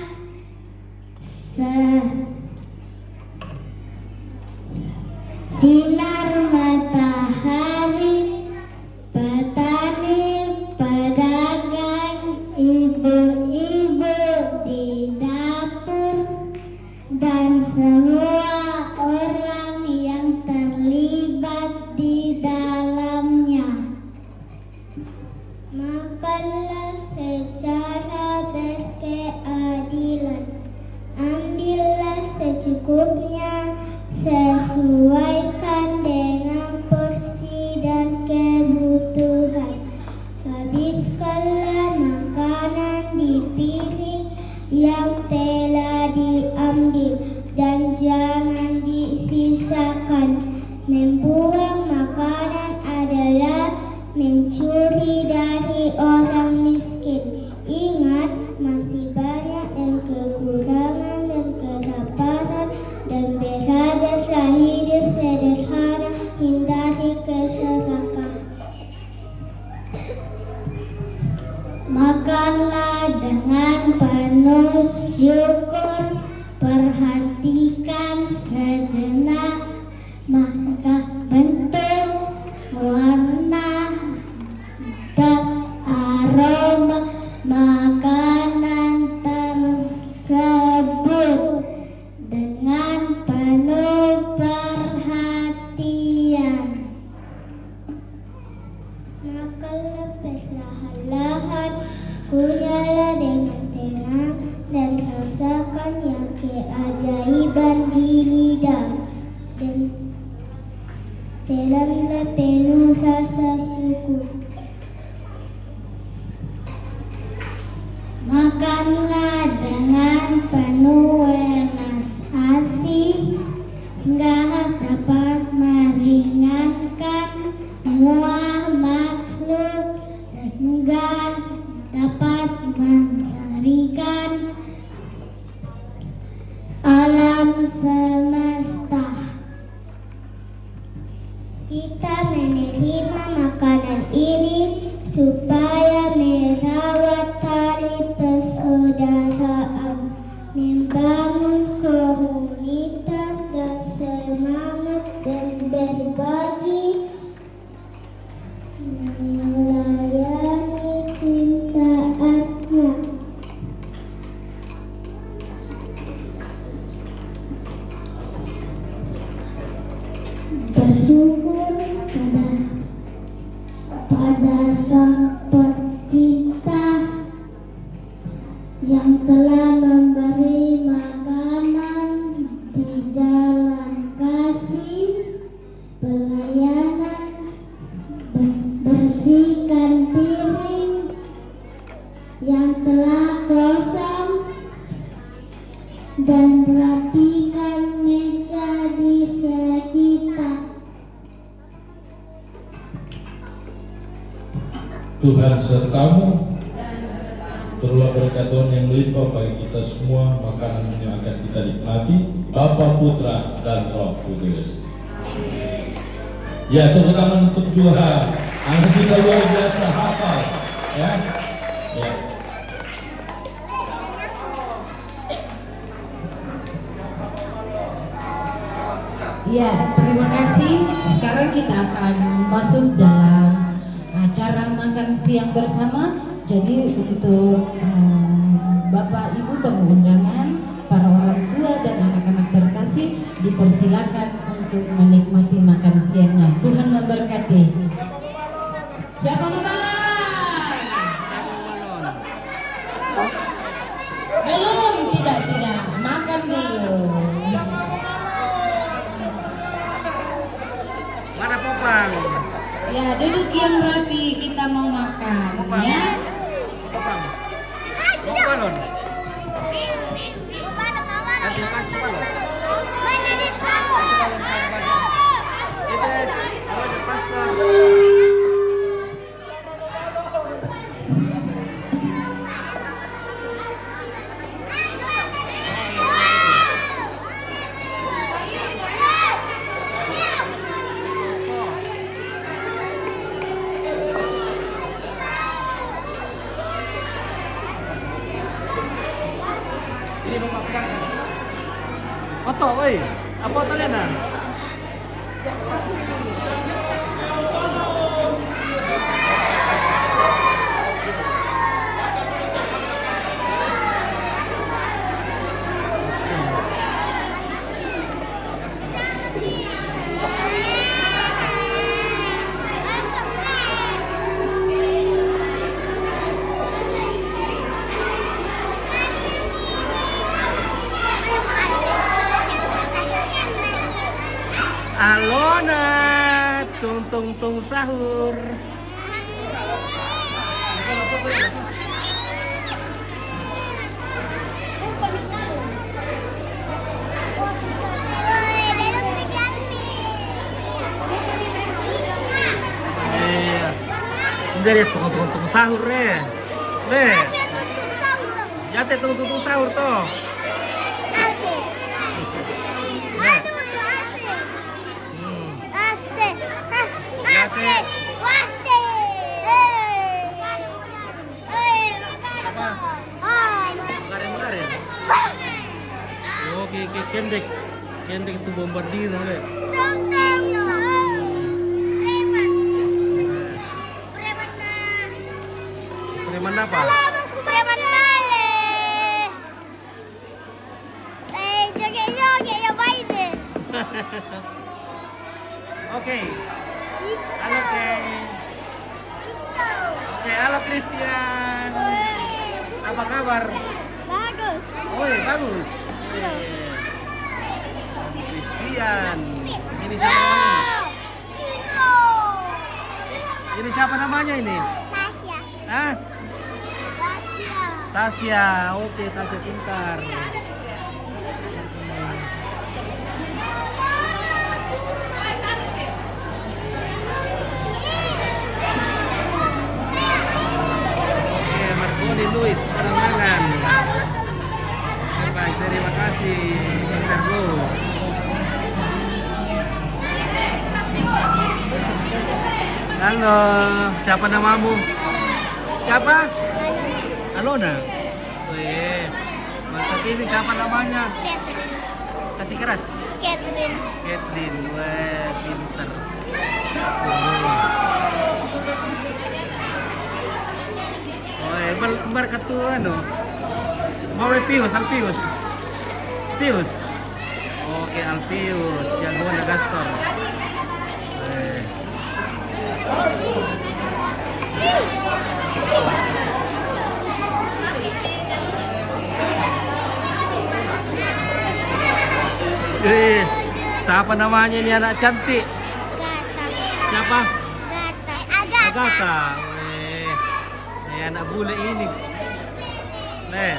sinar matahari, petani, pedagang, ibu-ibu di dapur, dan semua orang yang terlibat di dalamnya. Makanlah secara berkeadilan, ambillah secukupnya, sesuaikan dengan porsi dan kebutuhan. Habiskanlah makanan di piring yang telah diambil dan jangan disisakan. Membuang makanan adalah mencuri dari orang miskin. Ingat, masih banyak yang kekurangan dan kelaparan, dan belajarlah hidup sederhana, hindari keserakahan. Makanlah dengan penuh syukur, perhatikan sejenak maka bentuk, warna, dan aroma makanan tersebut dengan penuh perhatian. Makanlah perlahan-lahan, kunyahlah dengan tenang, dan rasakan yang keajaiban di lidah. Dan telanlah penuh rasa syukur. Makanlah dengan penuh welas asih, sehingga dapat meringankan semua makhluk, sehingga dapat mencarikan alam semesta. Kita menerima makanan ini supaya merawat tali persaudaraan, membangun komunitas dan semangat dan berbagi, melayani cintaannya. Bersyukur pada Sang Pencipta yang telah memberi makanan di jalan kasih, pelayanan, bersihkan piring yang telah kosong, dan rapikan meja di sekitar. Tuhan sertamu, terulah berkat Tuhan yang melimpah bagi kita semua, makanan yang akan kita nikmati, Bapa, Putra, dan Roh Kudus. Ya, tepuk tangan untuk Tuhan. Anak kita luar biasa hafal, ya. Ya. Ya, terima kasih. Sekarang kita akan masuk dalam acara makan siang bersama. Jadi untuk Bapak Ibu tamu undangan, para orang tua dan anak-anak terkasih dipersilakan untuk menikmati makan siangnya. Tuhan memberkati. Siapa mau balon? Belum, tidak. Makan dulu. Mana popang? Ya, duduk yang rapi, kita mau makan, ya. Popang. Popang. Oto, woi. Apa Talena? Alona, tung tung tung sahur. Iya. Dari tung tung tung sahur re. Le. Ya teh tung tung tung sahur toh. Oke, kendek itu bombardir, oleh. Preman apa? Preman bale. Joget-joget ya baik deh. Oke. Halo Kay. Oke, halo Christian. Apa kabar? Bagus. Woi, bagus. Christian. Ini siapa namanya? Ini siapa namanya ini? Tasya. Hah? Tasya. Tasya. Oke, Tasya pintar. Oke, Marconi Luis Parangangan. Baik, terima kasih Mr. Go. Halo, siapa namamu? Siapa? Alona. Wih, mantap ini siapa namanya? Catherine. Kasih keras. Catherine. Kathleen, weh, pinter. Weh, berkat tuh anu. Mau Pius, Alpius. Pius. Oke, Alpius, jagoan Gastor. Weh. Siapa namanya ini anak cantik? Gata. Siapa? Gata. Agatha. Agatha. Weh. Ini anak bule ini. Nih.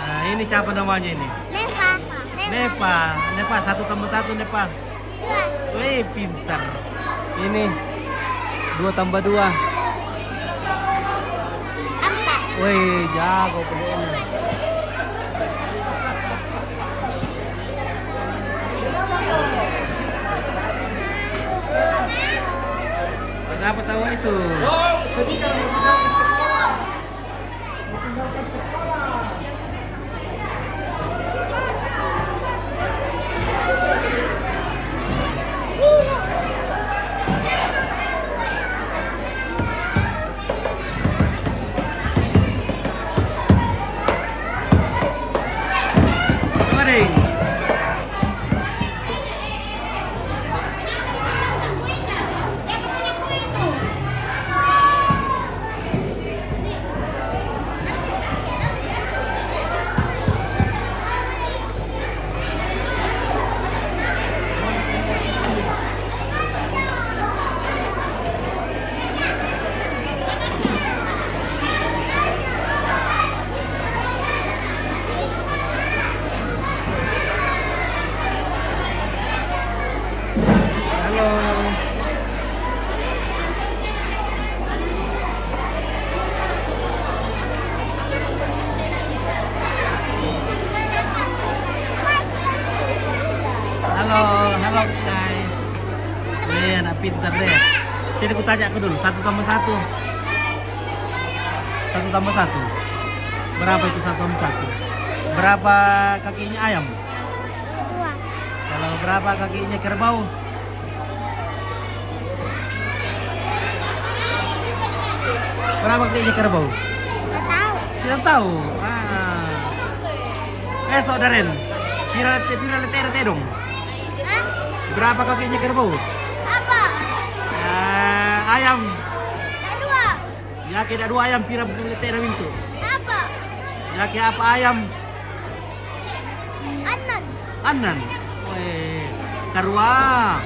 Nah, ini siapa namanya ini? Neva. Nepa. Nepa 1 tambah 1 Nepa. 2. Wih, pintar. Ini 2 tambah 2. 4. Wih, jago pokoknya. Kenapa tahu itu? Goreng. Halo guys. Nih anak pintar deh. Sini aku tanya aku dulu. 1 tambah 1. 1 tambah 1. Berapa itu 1 tambah 1? Berapa kakinya ayam? 2. Kalau berapa kakinya kerbau? Berapa kakinya kerbau? Nggak tahu. Tidak tahu. Saudaren. Pira letera dong. Hah? Berapa kakinya kerbau? Apa? Ayam. Ada 2. Ya kira 2 ayam pira letera itu. Apa? Ya kira apa ayam? Anan. Anan. Weh, karua.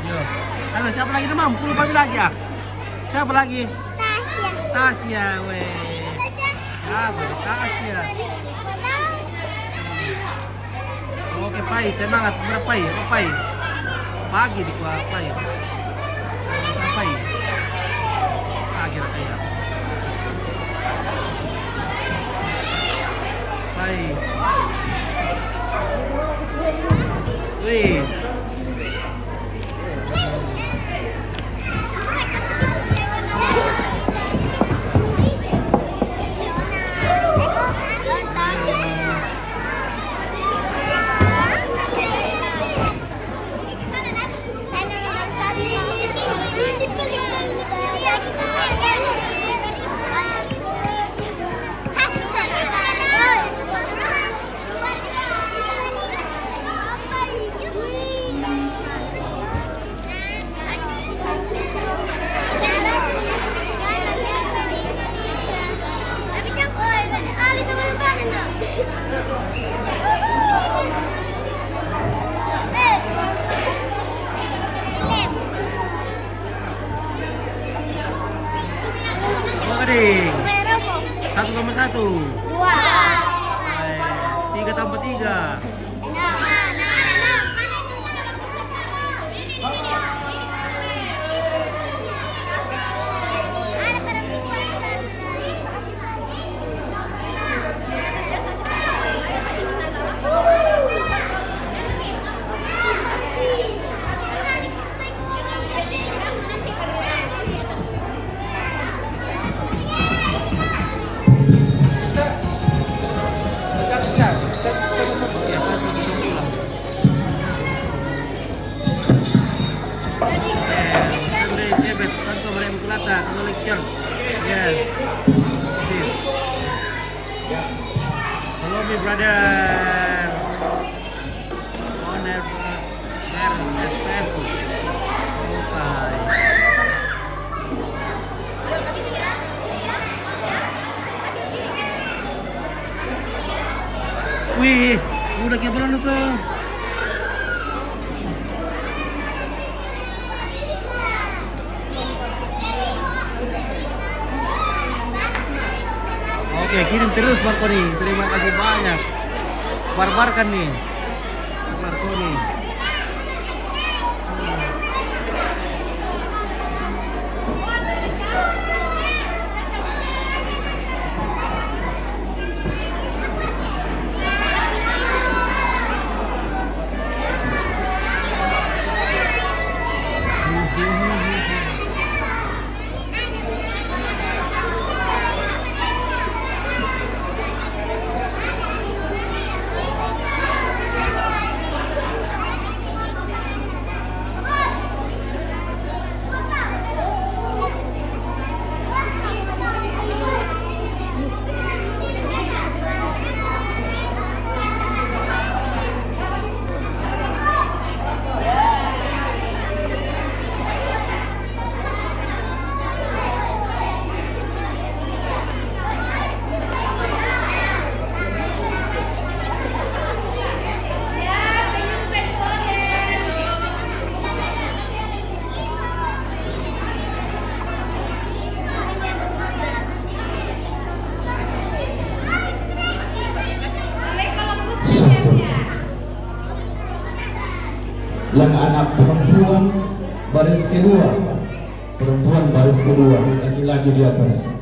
Yo. Halo, siapa lagi namanya? Aku lupa lagi ya. Siapa lagi? Tasya. Tasya, weh. Ya, Tasya. Oke, Pai, semangat. Berapa Pai? Pai. Pagi di kuah Pai. Pai. Pagi ya. Pai. Wih. Gading. 1,1. 2. 3 tambah 3. Yes. This. Follow me, brother. On at Facebook. Okay. Wih, udah kayak belum so. Oke, kirim terus Marconi. Terima kasih banyak. Barbarkan nih. Marconi. Yang anak perempuan baris kedua, laki-laki di atas.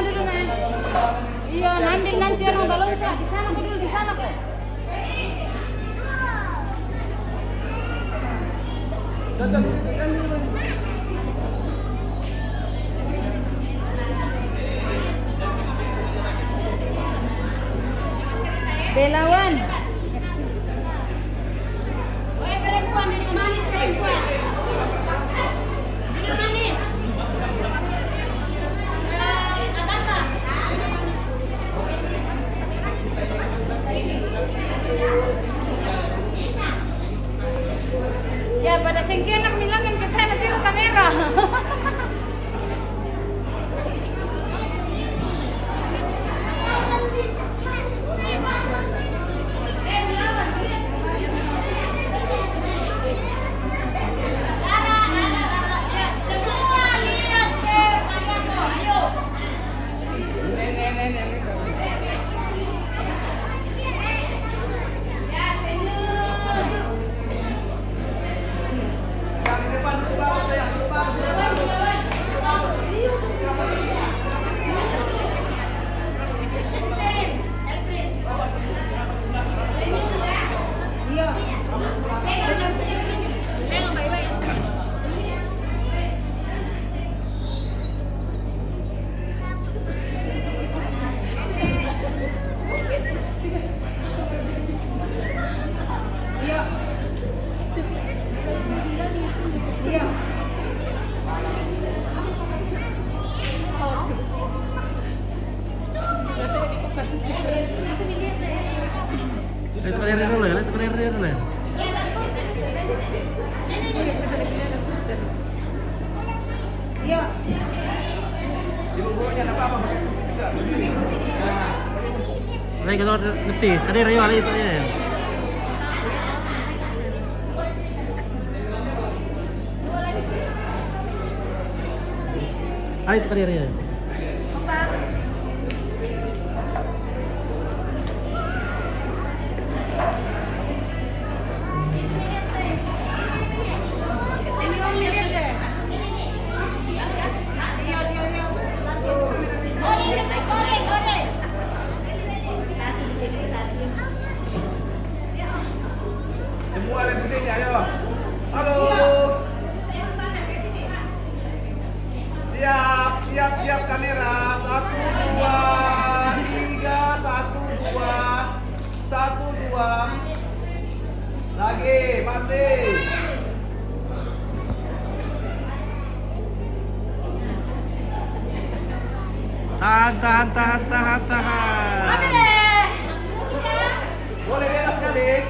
dulu Nen. Iya, ambil nanti orang balon Kak. Di sana kok dulu, di sana kok. Belawan. Perempuan duduk manis, perempuan. Duduk manis. Agatha. Ya pada sengkena bilangin ke saya nanti kamera. Sekalian dulu ya, sekalian dulu ya. Iya. Lagi kalau ngerti, tadi Rayo ali itu ya. Ali itu tadi Rayo. Semua ada di sini, ayo. Halo. Siap kamera. 1, 2, 3, 1, 2, 1, 2. Lagi, masih. Tahan. Boleh bebas sekali.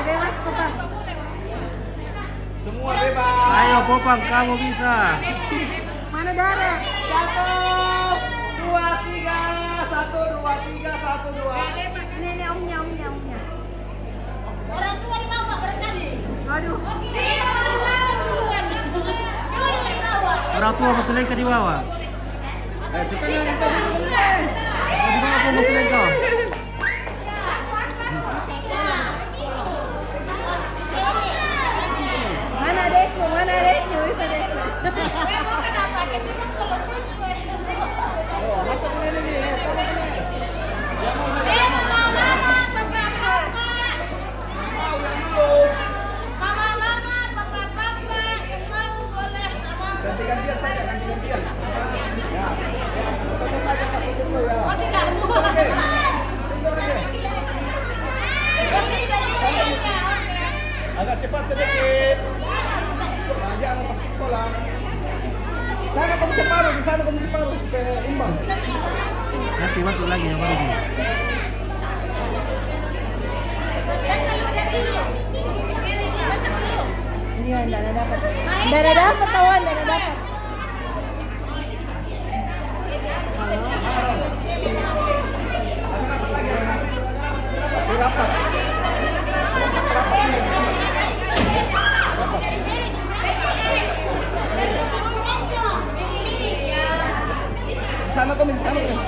Bebas Popang. Semua bebas. Ayo Popang, kamu bisa. Mana Dara? 1, 2, 3, 1, 2, 3, 1, 2. Ini omnya. Orang tua dibawa barangkali. Waduh. Orang tua masih lengkap di bawah. Di bawah aku masih lengkap. Mana adekku? Itu adekku. Memang kenapa? Kita kan kalau Masuk ini nih. Ganti-gantian saja, ganti-gantian. Ya. Satu saja satu situ ya. Oh tidak. Oke. Agak cepat sedikit. Nah, jangan pasti kolam. Sana kamu separuh, di sana kamu separuh supaya imbang. Nanti masuk lagi yang baru ini. Iya, enggak ada dapat. Enggak ada dapat kawan, enggak ada dapat. Rapat. Di sana kamu, di sana kamu.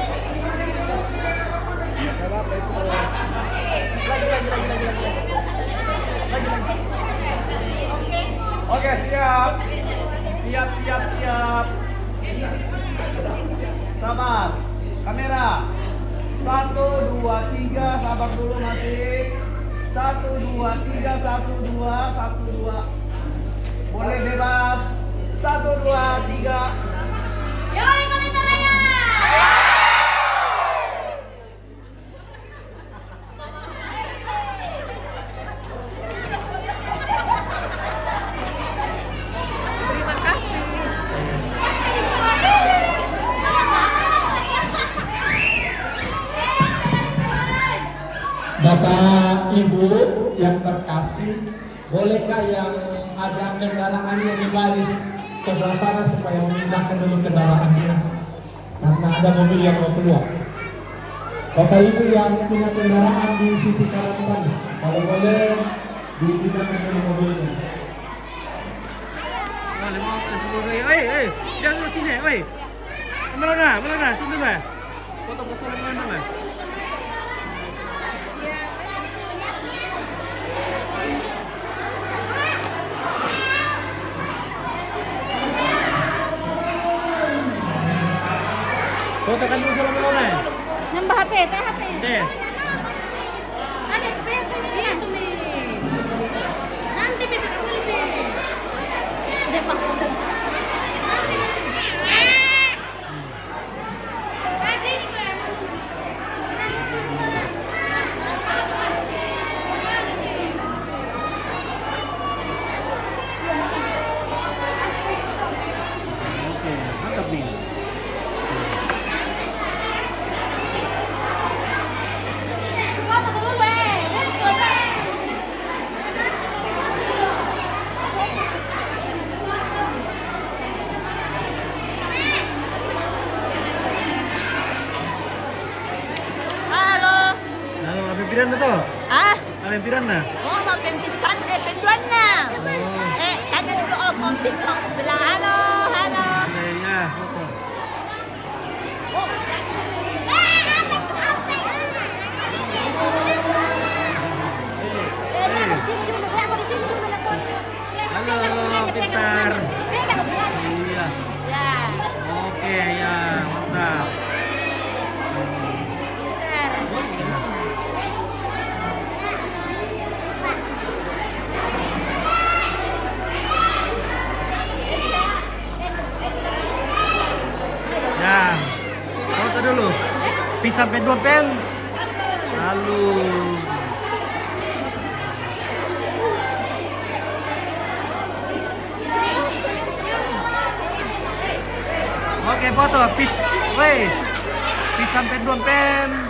Kenapa itu? Lagi. Oke, siap. Siap. Kamera. 1, 2, 3. Sabar dulu masih. 1, 2, 3. 1, 2, 1, 2. Boleh bebas. 1, 2, 3. Yang lain komentar ya. Terima kasih. Bapak Ibu yang terkasih, bolehkah yang ada kendaraannya di baris sebelah sana supaya memindahkan dulu kendaraannya karena ada mobil yang mau keluar. Bapak Ibu yang punya kendaraan di sisi kanan sana, kalau boleh dipindahkan dulu mobilnya. Jangan dulu sini, oi. Melona, sini mah. Foto bersama melona mah. Foto kan dulu sama melona. Nambah HP, teh HP. Deh. Ada tuh ya tuh nih. Nanti kita tulis deh. Dia pakai. Kasih ini kok. Oke, mantap nih. Halo. Halo, apa pikiran tuh? Ah, Apa pikiran nah? oh mau pempisan penduan na. Tanya dulu komplit kok. Bilang halo. Ya, foto. Halo, pintar. Iya. Ya. Oke, ya, mantap. Ya, foto dulu. Pi sampai 2 pen. Lalu. Oke, foto. Pis sampai 2 pen.